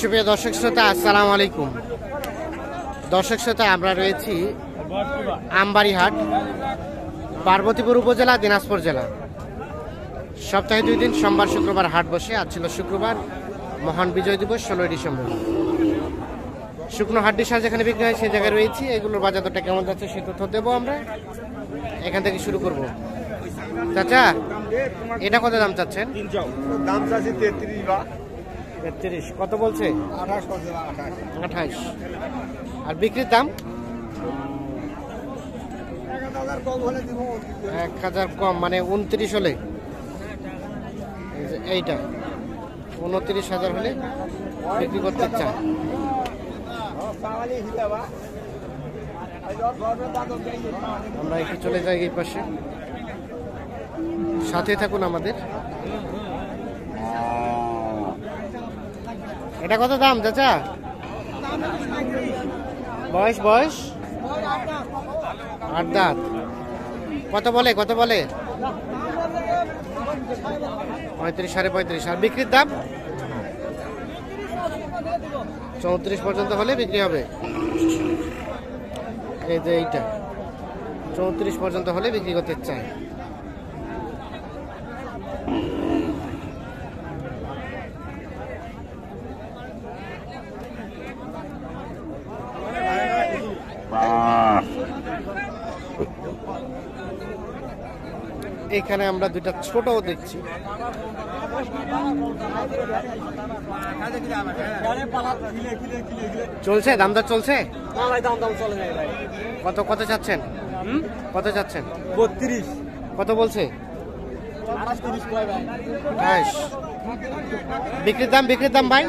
সুপ্রিয় দর্শক শ্রোতা, আসসালামু আলাইকুম। দর্শক শ্রোতা, আমরা রয়েছি আমবাড়িহাট, পার্বতীপুর উপজেলা, দিনাজপুর জেলা। সপ্তাহে 2 দিন, সোমবার শুক্রবার হাট বসে। আজ ছিল শুক্রবার, মহান বিজয় দিবস 16 ডিসেম্বর। শুকনো হাড্ডি সার যেখানে বিক্রি হয় সেই জায়গায় রয়েছি। এগুলোর বাজার দরটা কেমন যাচ্ছে সে তথ্য দেবো আমরা। এখান থেকে শুরু করব। চাচা, এটা কত দাম চাচ্ছেন? দাম চাচ্ছি 33। কত বলছে? 28। আর বিক্রির দাম 1000 কম, মানে 29 হলে। এইটা 29,000 হলে বিক্রি করতে চায়। আমরা একটু চলে যাই এই পাশে, সাথে থাকুন আমাদের। এটা কত দাম চাচা? বয়স 8 দাঁত। কত বলে? 35, 35.5। আর বিক্রির দাম 34 পর্যন্ত হলে বিক্রি হবে। এই যে এইটা 34 পর্যন্ত হলে বিক্রি করতে চায়। এখানে আমরা দুইটা ছোটও দেখছি। চলছে দামদার চলছে? কত চাচ্ছেন? কত চাচ্ছেন? 32। কত বলছে? 28। বিক্রির দাম ভাই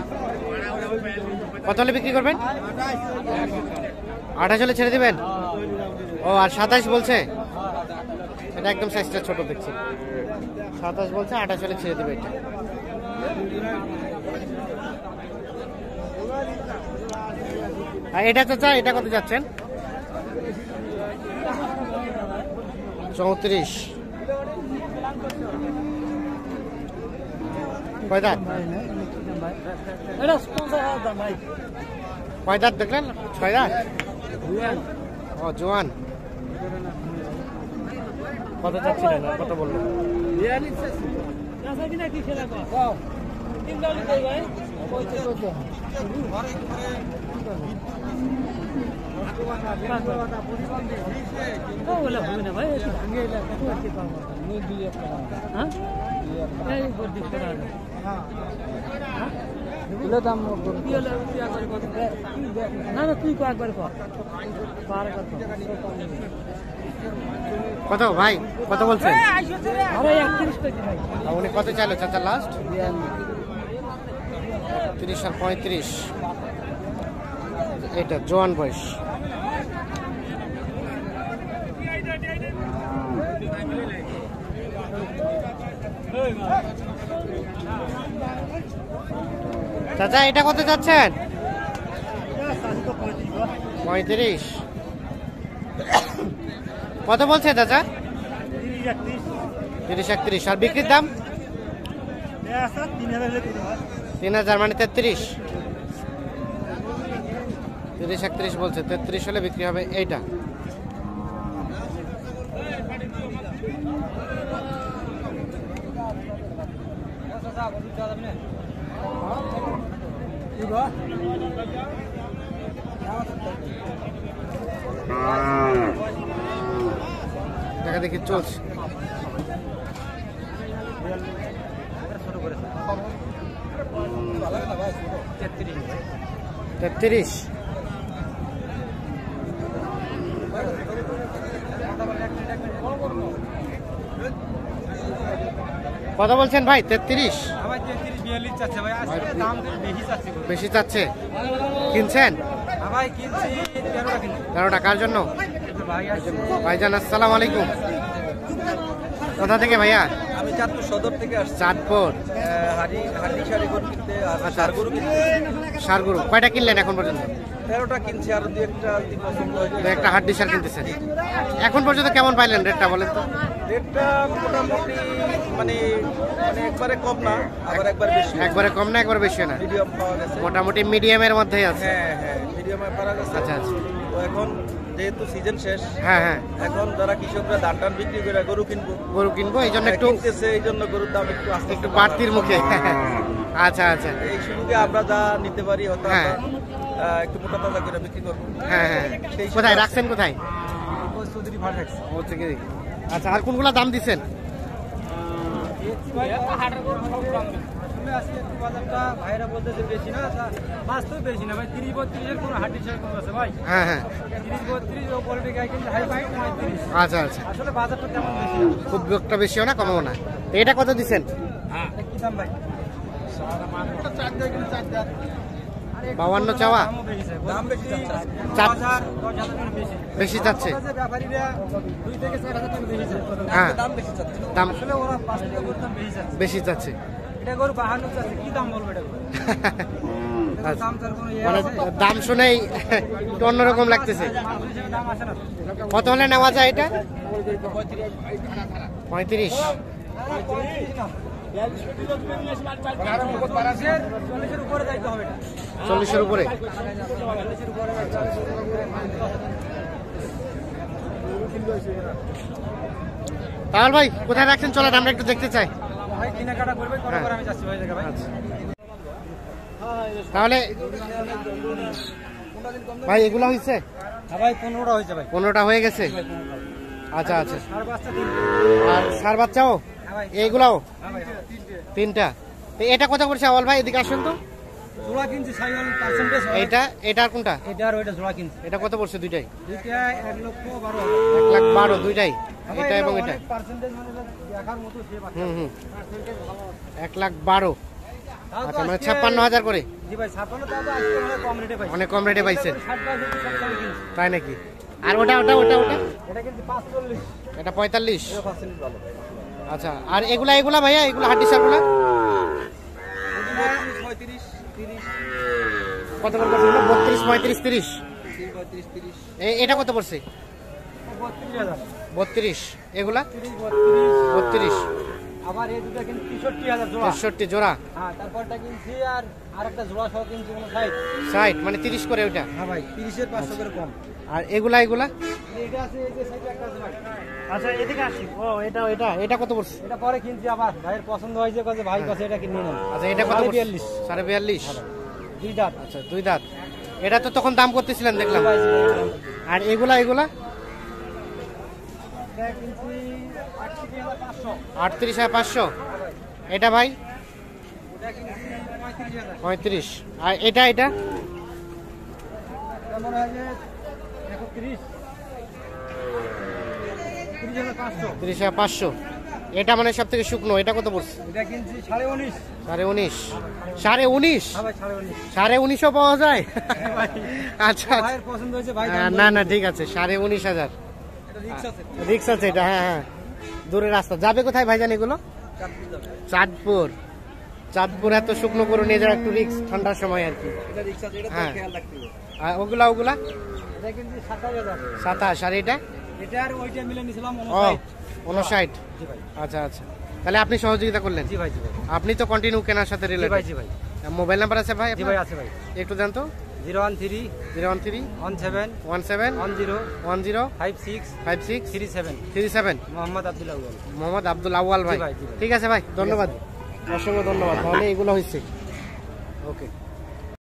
কত হলে বিক্রি করবেন? 28 হলে ছেড়ে দিবেন? ও, আর 27 বলছে? এটা একদম সাইজটা ছোট দেখছি। 27 বলছে, 28 হলে ছেড়ে দেবে এটা। আর এটা চাচা, এটা কত যাচ্ছেন? 34। কয় দাঁত? কয় দাঁত দেখলেন? 6 দাঁত। ও, জোয়ান। কত চাচ্ছিলেন? কত বললো? কত ভাই, কত বলছেন? উনি কত চাইলো চাচা লাস্ট? 30 আর 35। এটা জোয়ান বয়স। চাচা, এটা কত চাচ্ছেন? 35। কত বলছে চাচা? 30, 31। আর বিক্রির দাম 3000, মানে 33। 30, 31 বলছে। 33 হলে বিক্রি হবে এইটা। দেখা দেখি চলছে। 33। কত বলছেন ভাই? 33। বেশি চাচ্ছে। কিনছেন? 13 টাকার জন্য। ভাইজান, আসসালামু আলাইকুম। কোথা থেকে ভাইয়া? আমি চাঁদপুর সদর থেকে আসছি। চাঁদপুর। সারগরু কয়টা কিনলেন এখন পর্যন্ত? 13টা কিনছি, আরো 2-1টা পছন্দ হয়েছে। একটা হাড্ডি সার কিনতেছেন। এখন পর্যন্ত কেমন পাইলেন রেটটা বলেন তো? রেটটা মোটামুটি মানে মানে একবারে কম না, আবার একবার বেশি। একবারে কম না একবার বেশি না, মিডিয়াম পাওয়া গেছে। মোটামুটি মিডিয়ামের মধ্যেই আছে। হ্যাঁ হ্যাঁ, মিডিয়ামে পাওয়া গেছে। আচ্ছা আচ্ছা। তো এখন যেহেতু সিজন শেষ, হ্যাঁ হ্যাঁ, এখন যারা কৃষকরা ধান টান বিক্রি করে গরু কিনবো, গরু কিনবো এই জন্য একটু কিনতেছে, এই জন্য গরুর দাম একটু আস্তে একটু আস্তে বাড়তির মুখে। আচ্ছা আচ্ছা। এই সুযোগে আমরা যা নিতে পারি হয়তো হ্যাঁ। আমরা, একটু মোটা তাজা করে বিক্রি করবো। হ্যাঁ হ্যাঁ, সেই কোথায় সুযোগ রাখছেন কোথায়? চৌধুরী ভাট রাখছে। হচ্ছে কি? আচ্ছা, আর কোনগুলা দাম দিচ্ছেন? আজকে একটু বাজারটা ভাইরা বলতেছে বেশি না, বাস্তব বেশি না ভাই। 30-32 কোনো হাট হিসাবে কম আছে ভাই। হ্যাঁ হ্যাঁ, 30-32 ও কোয়ালিটি গাই কিন্তু হাই ফাই 35। আচ্ছা আচ্ছা, আসলে বাজারটা তেমন বেশি না। খুব একটা বেশিও না কমও না। তো এটা কত দিচ্ছেন? এটা কি দাম ভাই? 52 চাওয়া? দাম বেশি চাচ্ছে। চার- 10,000 করে বেশি। বেশি যাচ্ছে? ব্যাপারীরা 2 থেকে 4,000 টাকা বেশি চাচ্ছে। হ্যাঁ, দাম বেশি চাচ্ছে। দাম আসলে ওরা 5 টাকা করে দাম বেশি চাচ্ছে। বেশি যাচ্ছে। এটা গরু 52 চাচ্ছে, কি দাম বলবো এটা? আচ্ছা, দাম তার কোনো ইয়ে মানে আছে? দাম শুনেই একটু অন্যরকম লাগতেছে। মানুষ হিসেবে দাম আসে না। কত হলে নেওয়া যায় এটা? 35? 40-এর উপরে যাইতে হবে এটা। 40-এর উপরে? 40-এর উপরে তাহলে ভাই কোথায় রাখছেন, চলেন আমরা একটু দেখতে চাই। ভাই কেনাকাটা করবে, কত করে আমি যাচ্ছি ভাই জায়গা ভাই। তাহলে ভাই এগুলো হয়েছে? হ্যাঁ ভাই 15টা হয়েছে ভাই। 15টা হয়ে গেছে? আচ্ছা আচ্ছা। আর বাচ্চা 3। আর সার বাচ্চাও হ্যাঁ ভাই। এইগুলাও হ্যাঁ ভাই 3টা? তো এটা কত করছে আওয়াল ভাই? এদিকে আসুন তো। জোড়া কিনছি 60% হয়। এইটা এটা আর কোনটা? এটা আর ওইটা জোড়া কিনছি। এটা কত পড়ছে দুইটাই? দুইটা 1,12,000। 1,12,000 দুইটাই, হ্যাঁ ভাই, এটা এবং এটা? অনেক পার্সেন্টেজ মানে দেখার মতো সে বাচ্চা। হুম হুম, পার্সেন্টেজ ভালো আছে। 1,12,000। তাও তো আচ্ছা, মানে আজকে- 56,000 করে? জি ভাই 56, তাও তো আজকে অনেক কম রেটে পাইছি। অনেক কম রেটে পাইছেন? 60% সব টাকা কিনছি। তাই নাকি? আর ওটা ওটা ওটা ওটা এটা কিন্তু 45। এটা 45? এটা পার্সেন্টেজ ভালো। আচ্ছা, আর এগুলা এগুলা ভাইয়া এগুলা হাড্ডি সারগুলা 35, 30, কত করে পড়ছে? 32, 35, 30? 35, 30, এটা কত পড়ছে? 32,000। 32? এগুলা 30, 32। 32? আবার এই দুটো কিন্তু 63,000 জোড়া। 63 জোড়া? হ্যাঁ, তারপরটা কিনছি আর আরেকটা জোড়া সহ কিনছি 59। 60 মানে 30 করে ওটা? হ্যাঁ ভাই 30-এর 500 করে কম। আর এগুলা এগুলা? এটা আছে, এই যে সাইডে একটা আছে ভাই। আচ্ছা, এদিকে আসি। ও এটা এটা এটা কত পড়ছে? এটা পরে কিনছি, আবার ভাইয়ের পছন্দ হয়েছে, কাছে ভাই কাছে এটা কিনে নেন। আচ্ছা, এটা কত? 42। 42.5? 2 দাঁত। আচ্ছা, 2 দাঁত। এটা তো তখন দাম করতেছিলেন দেখলাম। আর এগুলা এগুলা? এটা কিনছি 38,500। 38,500? এটা ভাই এটা কিনছি 35,000। 35? আর এটা এটা? এটা মনে হয় যে 30, 30,500। 30,500? এটা মানে সব থেকে শুকনো, এটা কত পড়ছে? এটা কিনছি 19.5। 19.5? 19.5? হ্যাঁ ভাই 19.5। 19.5 পাওয়া যায়? আচ্ছা আচ্ছা। ভাইয়ের পছন্দ হয়েছে ভাই। না না, ঠিক আছে, 19,500। এটা রিক্স আছে। রিক্স আছে এটা? হ্যাঁ হ্যাঁ, দূরের রাস্তা। যাবে কোথায় ভাইজান এগুলো? চাঁদপুর? চাঁদপুর এত শুকনো করে নিয়ে যাওয়া একটু রিক্স, ঠান্ডার সময় আর কি। এটা রিক্স আছে, এটা তো হ্যাঁ। খেয়াল রাখতে হবে। আর ওগুলা ওগুলা? এটা কিনছি 27,000। 27? আর এটা? এটা আর ওইটা মিলে নিছিলাম ও 59। 59? জি ভাই। আচ্ছা আচ্ছা, তাহলে আপনি সহযোগিতা করলেন? জি ভাই, জি ভাই। আপনি তো কন্টিনিউ কেনার সাথে জি ভাই, রিলেটেড। জি ভাই। মোবাইল নাম্বার আছে ভাই জি আপনার? ভাই আছে ভাই। একটু দেন তো। 013 013 17 17 10 10 56 56 37। 37? মোহাম্মদ আব্দুল আউয়াল। মোহাম্মদ আব্দুল আউয়াল ভাই। জি ভাই, জি ভাই। ঠিক আছে ভাই, ধন্যবাদ, অসংখ্য ধন্যবাদ। তাহলে এগুলো হয়েছে। ওকে।